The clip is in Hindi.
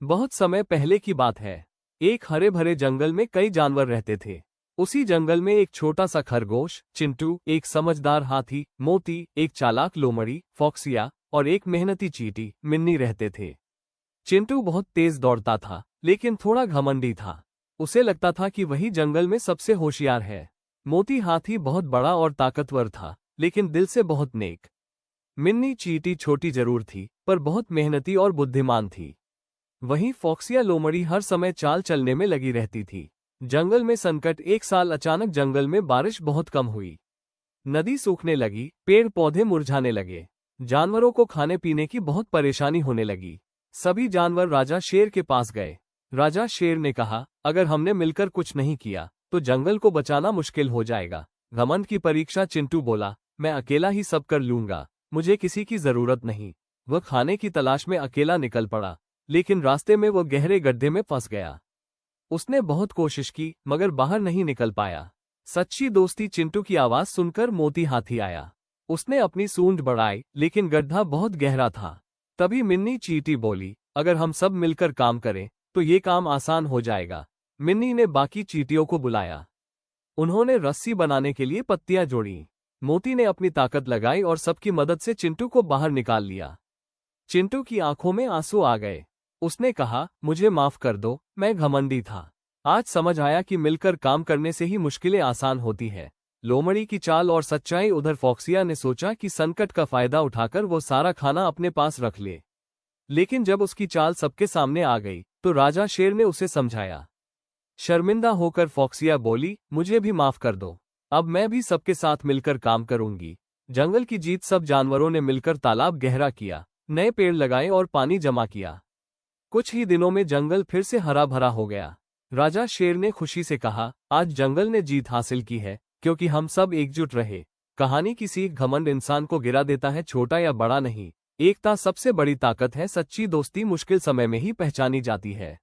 बहुत समय पहले की बात है। एक हरे भरे जंगल में कई जानवर रहते थे। उसी जंगल में एक छोटा सा खरगोश चिंटू, एक समझदार हाथी मोती, एक चालाक लोमड़ी फॉक्सिया और एक मेहनती चींटी मिन्नी रहते थे। चिंटू बहुत तेज दौड़ता था, लेकिन थोड़ा घमंडी था। उसे लगता था कि वही जंगल में सबसे होशियार है। मोती हाथी बहुत बड़ा और ताकतवर था, लेकिन दिल से बहुत नेक। मिन्नी चींटी छोटी जरूर थी, पर बहुत मेहनती और बुद्धिमान थी। वहीं फॉक्सिया लोमड़ी हर समय चाल चलने में लगी रहती थी। जंगल में संकट। एक साल अचानक जंगल में बारिश बहुत कम हुई। नदी सूखने लगी, पेड़ पौधे मुरझाने लगे। जानवरों को खाने पीने की बहुत परेशानी होने लगी। सभी जानवर राजा शेर के पास गए। राजा शेर ने कहा, अगर हमने मिलकर कुछ नहीं किया तो जंगल को बचाना मुश्किल हो जाएगा। घमंड की परीक्षा। चिंटू बोला, मैं अकेला ही सब कर लूंगा, मुझे किसी की जरूरत नहीं। वह खाने की तलाश में अकेला निकल पड़ा, लेकिन रास्ते में वह गहरे गड्ढे में फंस गया। उसने बहुत कोशिश की, मगर बाहर नहीं निकल पाया। सच्ची दोस्ती। चिंटू की आवाज सुनकर मोती हाथी आया। उसने अपनी सूंड बढ़ाई, लेकिन गड्ढा बहुत गहरा था। तभी मिन्नी चींटी बोली, अगर हम सब मिलकर काम करें तो ये काम आसान हो जाएगा। मिन्नी ने बाकी चींटियों को बुलाया। उन्होंने रस्सी बनाने के लिए पत्तियां जोड़ी। मोती ने अपनी ताकत लगाई और सबकी मदद से चिंटू को बाहर निकाल लिया। चिंटू की आंखों में आंसू आ गए। उसने कहा, मुझे माफ कर दो, मैं घमंडी था। आज समझ आया कि मिलकर काम करने से ही मुश्किलें आसान होती है। लोमड़ी की चाल और सच्चाई। उधर फॉक्सिया ने सोचा कि संकट का फायदा उठाकर वो सारा खाना अपने पास रख ले। लेकिन जब उसकी चाल सबके सामने आ गई तो राजा शेर ने उसे समझाया। शर्मिंदा होकर फॉक्सिया बोली, मुझे भी माफ कर दो, अब मैं भी सबके साथ मिलकर काम करूंगी। जंगल की जीत। सब जानवरों ने मिलकर तालाब गहरा किया, नए पेड़ लगाए और पानी जमा किया। कुछ ही दिनों में जंगल फिर से हरा भरा हो गया। राजा शेर ने खुशी से कहा, आज जंगल ने जीत हासिल की है, क्योंकि हम सब एकजुट रहे। कहानी की सीख। घमंड इंसान को गिरा देता है, छोटा या बड़ा नहीं। एकता सबसे बड़ी ताकत है। सच्ची दोस्ती मुश्किल समय में ही पहचानी जाती है।